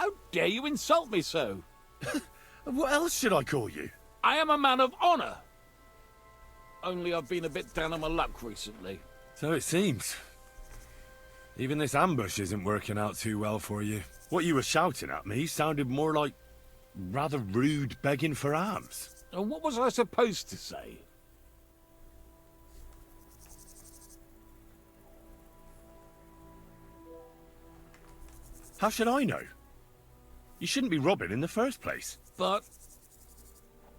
How dare you insult me so? What else should I call you? I am a man of honor. Only I've been a bit down on my luck recently. So it seems. Even this ambush isn't working out too well for you. What you were shouting at me sounded more like rather rude begging for alms. And what was I supposed to say? How should I know? You shouldn't be robbing in the first place. But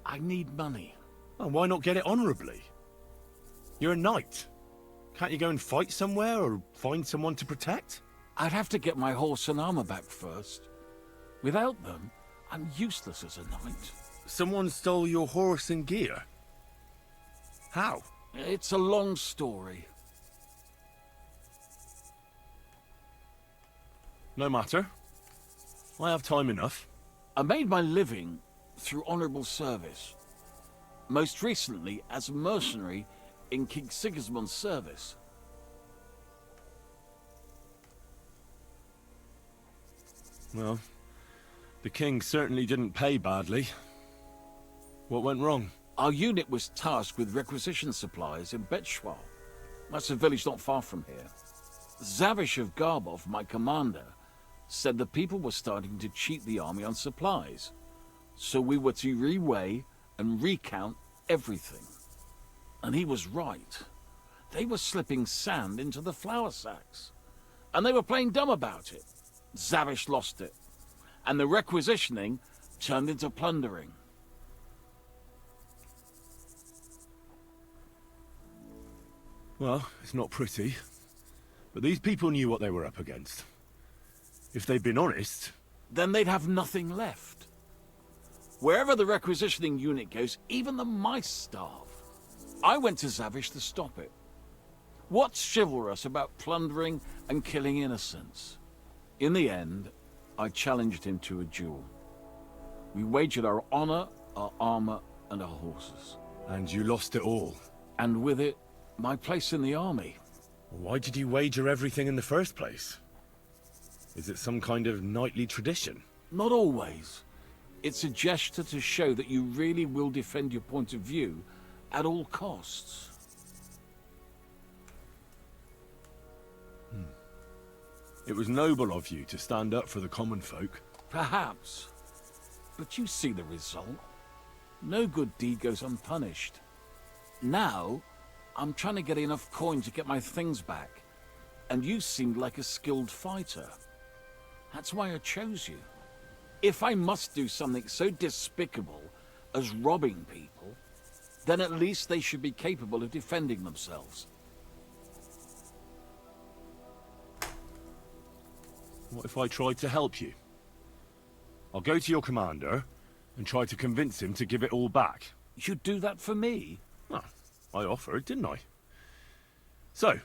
I need money. And why not get it honourably? You're a knight. Can't you go and fight somewhere or find someone to protect? I'd have to get my horse and armor back first. Without them, I'm useless as a knight. Someone stole your horse and gear? How? It's a long story. No matter. I have time enough. I made my living through honourable service. Most recently as a mercenary in King Sigismund's service. Well, the king certainly didn't pay badly. What went wrong? Our unit was tasked with requisition supplies in betrayal. That's a village not far from here. Zavish of Garbov, my commander, said the people were starting to cheat the army on supplies. So we were to reweigh and recount everything. And he was right. They were slipping sand into the flour sacks. And they were playing dumb about it. Zavish lost it. And the requisitioning turned into plundering. Well, it's not pretty. But these people knew what they were up against. If they'd been honest... Then they'd have nothing left. Wherever the requisitioning unit goes, even the mice starve. I went to Zavish to stop it. What's chivalrous about plundering and killing innocents? In the end, I challenged him to a duel. We wagered our honor, our armor, and our horses. And you lost it all. And with it, my place in the army. Why did you wager everything in the first place? Is it some kind of knightly tradition? Not always. It's a gesture to show that you really will defend your point of view at all costs. It was noble of you to stand up for the common folk. Perhaps. But you see the result. No good deed goes unpunished. Now, I'm trying to get enough coin to get my things back. And you seemed like a skilled fighter. That's why I chose you. If I must do something so despicable as robbing people, then at least they should be capable of defending themselves. What if I tried to help you? I'll go to your commander and try to convince him to give it all back. You'd do that for me? Oh, I offered, didn't I? So,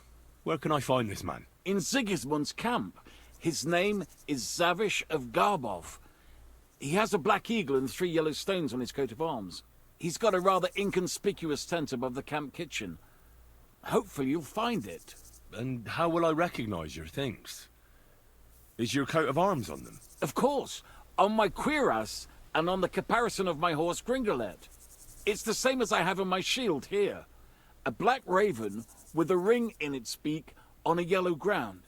where can I find this man? In Sigismund's camp. His name is Zavish of Garbov. He has a black eagle and 3 yellow stones on his coat of arms. He's got a rather inconspicuous tent above the camp kitchen. Hopefully you'll find it. And how will I recognize your things? Is your coat of arms on them? Of course, on my cuirass and on the caparison of my horse Gringolet. It's the same as I have on my shield here. A black raven with a ring in its beak on a yellow ground.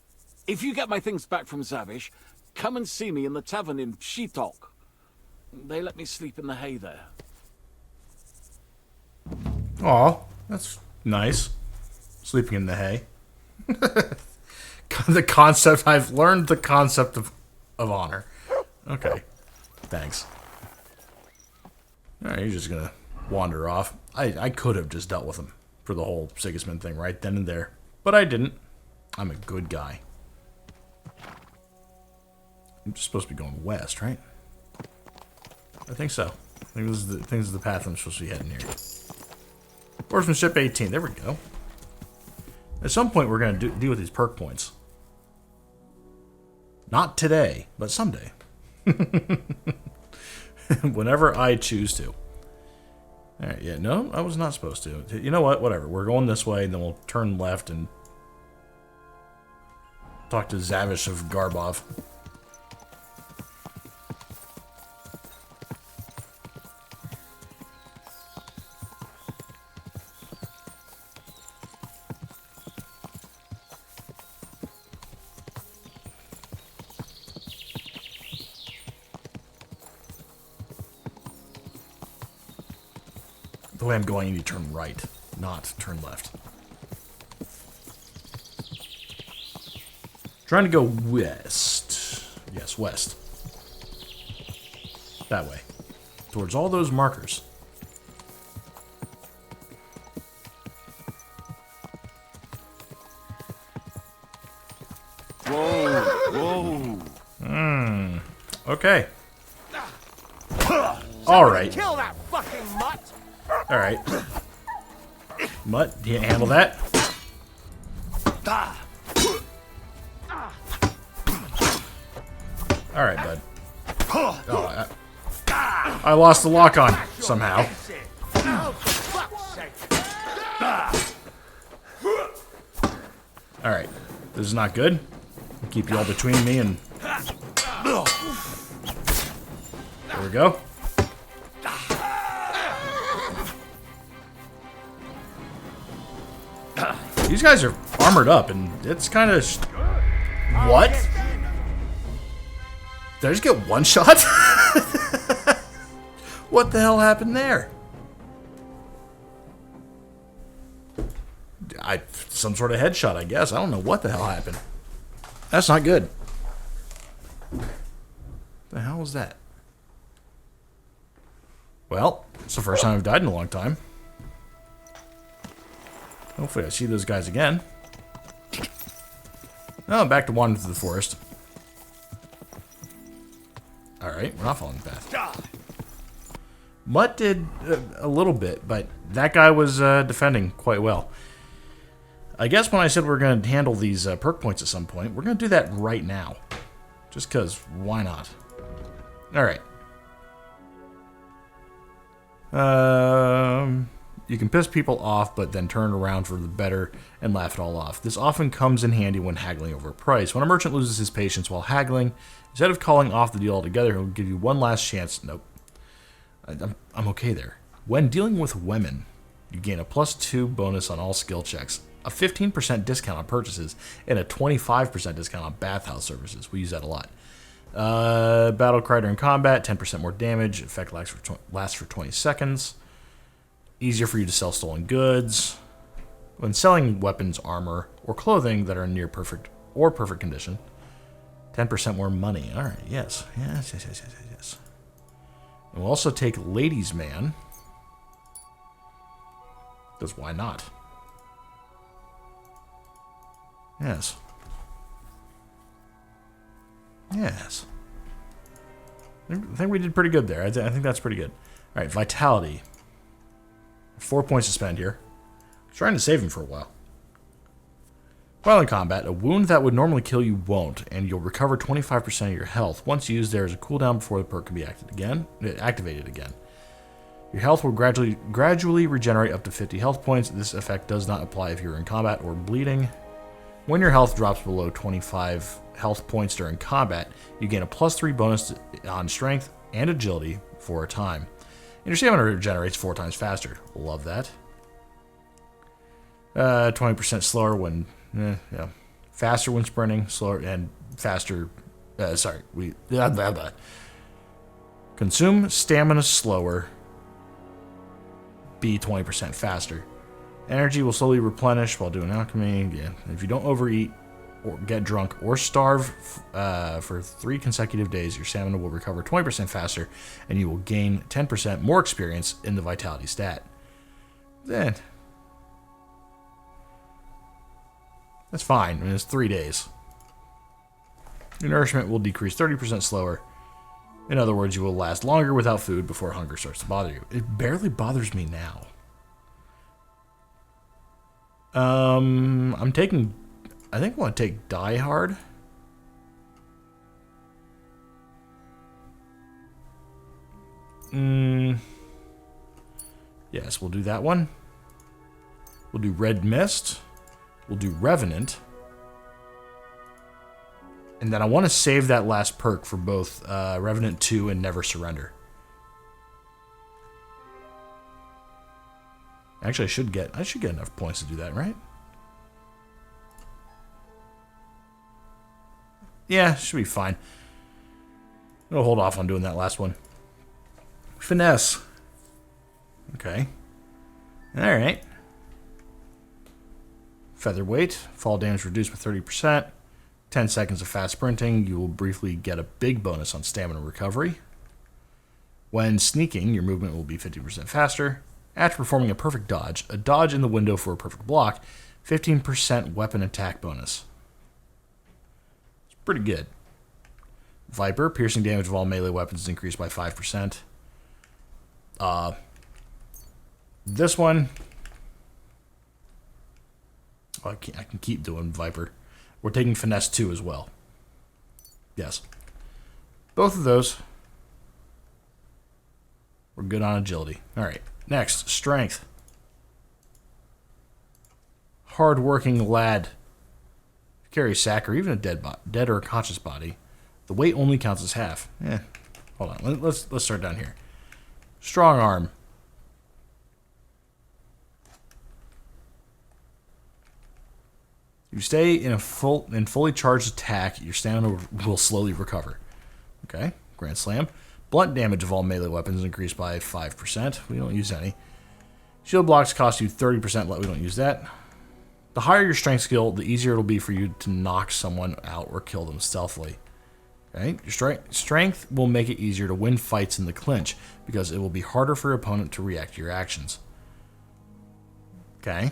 If you get my things back from Zavish, come and see me in the tavern in Shitok. They let me sleep in the hay there. Aw, that's nice. Sleeping in the hay. The concept, I've learned the concept of honor. Okay, thanks. Alright, you're just gonna wander off. I could have just dealt with him for the whole Sigismund thing right then and there. But I didn't. I'm a good guy. I'm just supposed to be going west, right? I think so. I think this is the path I'm supposed to be heading here. Horsemanship 18. There we go. At some point, we're going to deal with these perk points. Not today, but someday. Whenever I choose to. Alright, yeah, no, I was not supposed to. You know what? Whatever. We're going this way, and then we'll turn left and talk to Zavish of Garbov. The way I'm going, you need to turn right, not turn left. Trying to go west. Yes, west. That way. Towards all those markers. Whoa, whoa. Okay. Alright. Kill that fucking mutt! Alright. Mutt, do you handle that? Alright, bud. Oh, I lost the lock on somehow. Oh, for fuck's sake! Alright. This is not good. I'll keep you all between me and... There we go. These guys are armored up, and it's kind of... What? Did I just get one shot? What the hell happened there? Some sort of headshot, I guess. I don't know what the hell happened. That's not good. The hell was that? Well, it's the first time I've died in a long time. Hopefully I see those guys again. Oh, back to wandering through the forest. Alright, we're not following the path. Mutt did a little bit, but that guy was defending quite well. I guess when I said we're going to handle these perk points at some point, we're going to do that right now. Just because, why not? Alright. You can piss people off, but then turn around for the better and laugh it all off. This often comes in handy when haggling over a price. When a merchant loses his patience while haggling, instead of calling off the deal altogether, he'll give you one last chance. Nope. I'm okay there. When dealing with women, you gain a +2 bonus on all skill checks, a 15% discount on purchases, and a 25% discount on bathhouse services. We use that a lot. Battle cry during combat, 10% more damage. Effect lasts for 20 seconds. Easier for you to sell stolen goods. When selling weapons, armor, or clothing that are in near perfect or perfect condition, 10% more money. Alright, yes. Yes. And we'll also take Ladies' Man. Because why not? Yes. Yes. I think we did pretty good there. I think that's pretty good. Alright, Vitality. 4 points to spend here. Trying to save him for a while. While in combat, a wound that would normally kill you won't, and you'll recover 25% of your health. Once used, there is a cooldown before the perk can be activated again. Your health will gradually regenerate up to 50 health points. This effect does not apply if you're in combat or bleeding. When your health drops below 25 health points during combat, you gain a +3 bonus on strength and agility for a time. And your stamina regenerates 4 times faster. Love that. 20% slower when... yeah. Faster when sprinting, slower, and faster... Consume stamina slower. Be 20% faster. Energy will slowly replenish while doing alchemy. Yeah. If you don't overeat, or get drunk, or starve for 3 consecutive days, your stamina will recover 20% faster, and you will gain 10% more experience in the vitality stat. Then... that's fine. I mean, it's 3 days. Your nourishment will decrease 30% slower. In other words, you will last longer without food before hunger starts to bother you. It barely bothers me now. I'm taking... I think I want to take Die Hard. Yes, we'll do that one. We'll do Red Mist. We'll do Revenant. And then I want to save that last perk for both Revenant 2 and Never Surrender. Actually, I should get enough points to do that, right? Yeah, should be fine. I'm gonna hold off on doing that last one. Finesse. Okay. Alright. Featherweight. Fall damage reduced by 30%. 10 seconds of fast sprinting. You will briefly get a big bonus on stamina recovery. When sneaking, your movement will be 50% faster. After performing a perfect dodge, a dodge in the window for a perfect block, 15% weapon attack bonus. It's pretty good. Viper, piercing damage of all melee weapons is increased by 5%. This one, I can keep doing Viper. We're taking Finesse 2 as well. Yes. Both of those. We're good on agility. Alright, next, Strength. Hard-working lad. Carry a sack or even a dead or a conscious body. The weight only counts as half. Hold on. Let's start down here. Strong arm. You stay in a fully charged attack, your stamina will slowly recover. Okay, Grand Slam. Blunt damage of all melee weapons increased by 5%. We don't use any. Shield blocks cost you 30%. We don't use that. The higher your strength skill, the easier it'll be for you to knock someone out or kill them stealthily. Okay? Your strength will make it easier to win fights in the clinch because it will be harder for your opponent to react to your actions. Okay.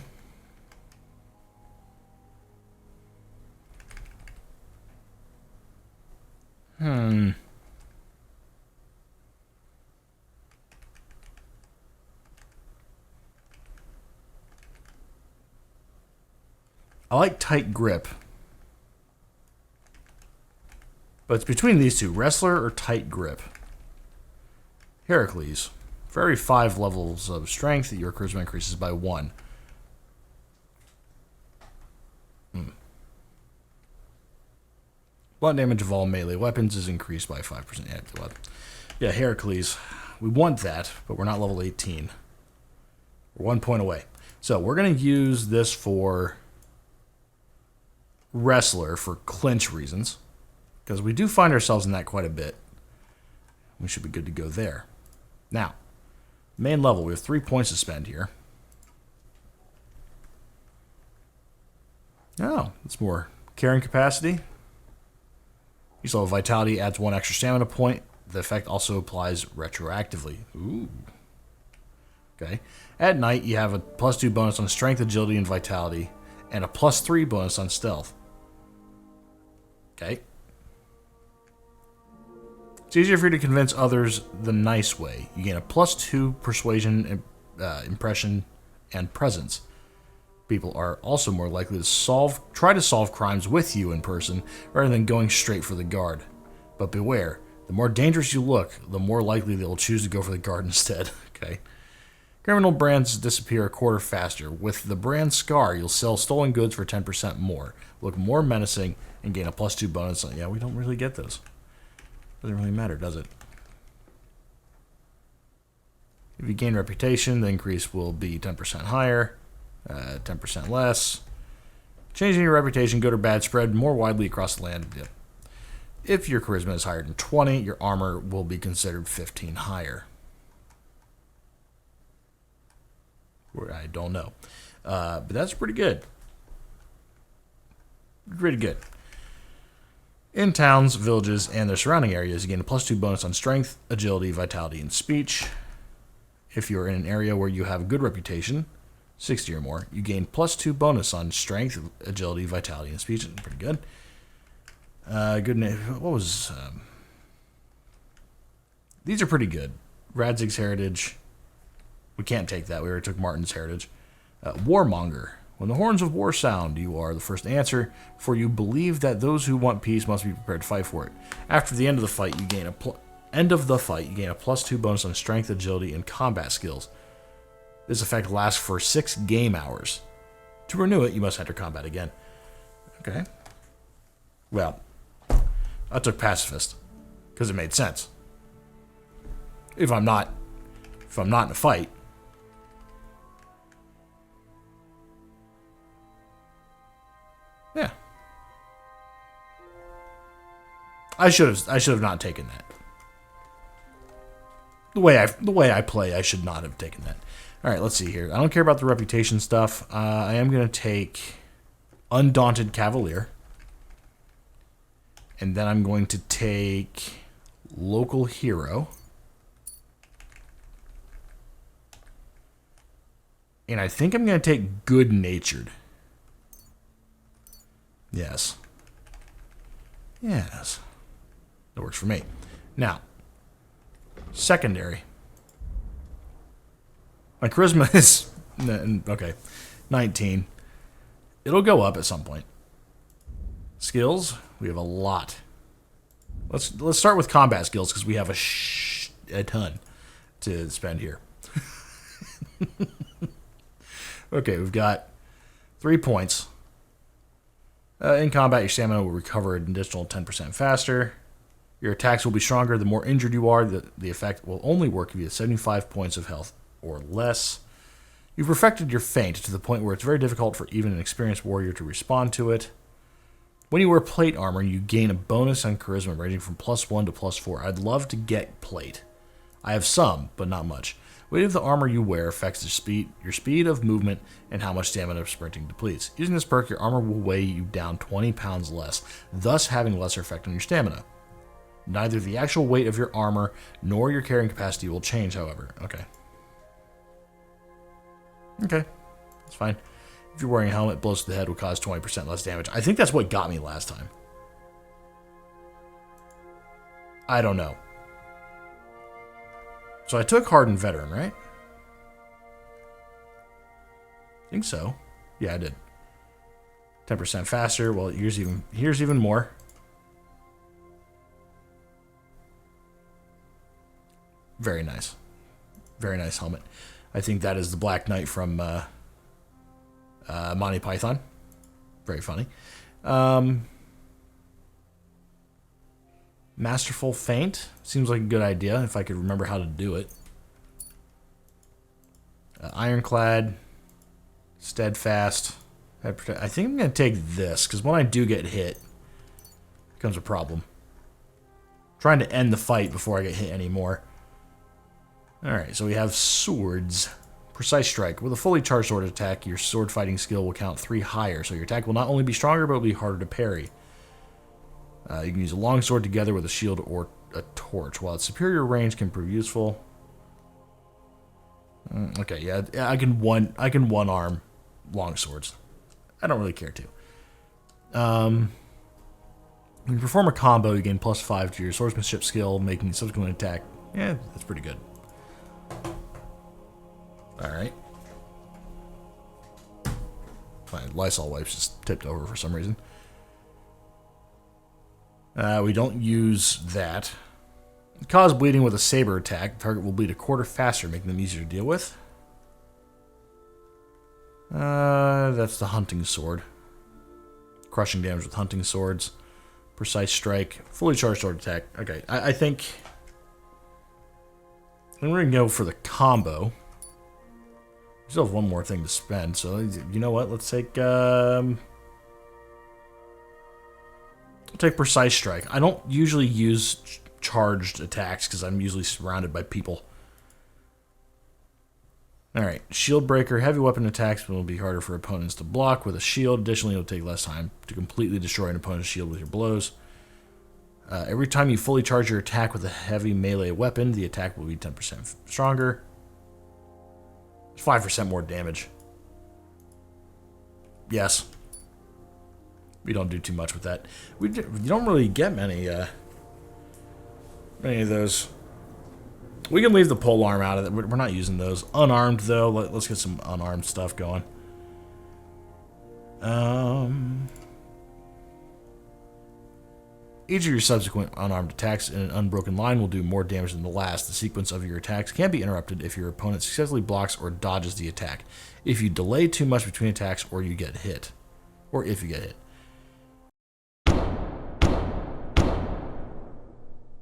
I like tight grip. But it's between these two, wrestler or tight grip. Heracles. For every 5 levels of strength, your charisma increases by 1. Blunt damage of all melee weapons is increased by 5%. Yeah, Heracles. We want that, but we're not level 18. We're 1 point away. So we're going to use this for wrestler for clinch reasons, because we do find ourselves in that quite a bit. We should be good to go there. Now, main level, we have 3 points to spend here. Oh, it's more carrying capacity. You still have vitality, adds 1 extra stamina point. The effect also applies retroactively. Ooh. Okay. At night, you have a +2 bonus on strength, agility, and vitality, and a +3 bonus on stealth. Okay. It's easier for you to convince others the nice way. You gain a +2 persuasion, impression, and presence. People are also more likely to try to solve crimes with you in person rather than going straight for the guard. But beware, the more dangerous you look, the more likely they will choose to go for the guard instead. Okay. Criminal brands disappear a quarter faster. With the brand Scar, you'll sell stolen goods for 10% more, look more menacing, and gain a +2 bonus. Yeah, we don't really get those. Doesn't really matter, does it? If you gain reputation, the increase will be 10% higher, 10% less. Changing your reputation, good or bad, spread more widely across the land. Yeah. If your charisma is higher than 20, your armor will be considered 15 higher. I don't know. But that's pretty good. Pretty good. In towns, villages, and their surrounding areas, you gain a +2 bonus on strength, agility, vitality, and speech. If you're in an area where you have a good reputation, 60 or more, you gain +2 bonus on strength, agility, vitality, and speech. Pretty good. What was... these are pretty good. Radzig's Heritage. We can't take that. We already took Martin's Heritage. Warmonger. When the horns of war sound, you are the first to answer, for you believe that those who want peace must be prepared to fight for it. After the end of the fight, you gain a +2 bonus on strength, agility, and combat skills. This effect lasts for 6 game hours. To renew it, you must enter combat again. Okay. Well, I took pacifist because it made sense. If I'm not in a fight, yeah. I should have not taken that. The way I play, I should not have taken that. Alright, let's see here. I don't care about the reputation stuff. I am going to take Undaunted Cavalier. And then I'm going to take Local Hero. And I think I'm going to take Good Natured. Yes. Yes. That works for me. Now, secondary. My charisma is, okay, 19. It'll go up at some point. Skills, we have a lot. Let's start with combat skills because we have a ton to spend here. Okay, we've got 3 points. In combat, your stamina will recover an additional 10% faster. Your attacks will be stronger. The more injured you are, the effect will only work if you have 75 points of health or less. You've perfected your feint to the point where it's very difficult for even an experienced warrior to respond to it. When you wear plate armor, you gain a bonus on charisma ranging from +1 to +4. I'd love to get plate. I have some, but not much. Weight of the armor you wear affects your speed of movement and how much stamina sprinting depletes. Using this perk, your armor will weigh you down 20 pounds less, thus having lesser effect on your stamina. Neither the actual weight of your armor nor your carrying capacity will change, however. Okay. Okay. That's fine. If you're wearing a helmet, blows to the head will cause 20% less damage. I think that's what got me last time. I don't know. So I took Hardened Veteran, right? I think so. Yeah, I did. 10% faster. Well, here's even more. Very nice. Very nice helmet. I think that is the Black Knight from Monty Python. Very funny. Masterful Feint. Seems like a good idea if I could remember how to do it. Ironclad. Steadfast. I think I'm going to take this, because when I do get hit, it becomes a problem. Trying to end the fight before I get hit anymore. Alright, so we have swords. Precise Strike. With a fully charged sword attack, your sword fighting skill will count 3 higher, so your attack will not only be stronger, but it will be harder to parry. You can use a long sword together with a shield or a torch. While its superior range can prove useful. Okay, yeah, I can one arm long swords. I don't really care to. When you perform a combo, you gain +5 to your swordsmanship skill, making subsequent attack. Yeah, that's pretty good. Alright. Fine, Lysol wipes just tipped over for some reason. We don't use that. Cause bleeding with a saber attack. The target will bleed a quarter faster, making them easier to deal with. That's the hunting sword. Crushing damage with hunting swords. Precise Strike. Fully charged sword attack. Okay, I think we're going to go for the combo. We still have one more thing to spend, so you know what? Let's take Precise Strike. I don't usually use charged attacks because I'm usually surrounded by people. Alright, Shield Breaker. Heavy weapon attacks will be harder for opponents to block with a shield. Additionally, it'll take less time to completely destroy an opponent's shield with your blows. Every time you fully charge your attack with a heavy melee weapon, the attack will be 10% stronger. 5% more damage. Yes. We don't do too much with that. You don't really get many of those. We can leave the polearm out of it. We're not using those. Unarmed, though. Let's get some unarmed stuff going. Each of your subsequent unarmed attacks in an unbroken line will do more damage than the last. The sequence of your attacks can be interrupted if your opponent successfully blocks or dodges the attack. If you delay too much between attacks or you get hit. Or if you get hit.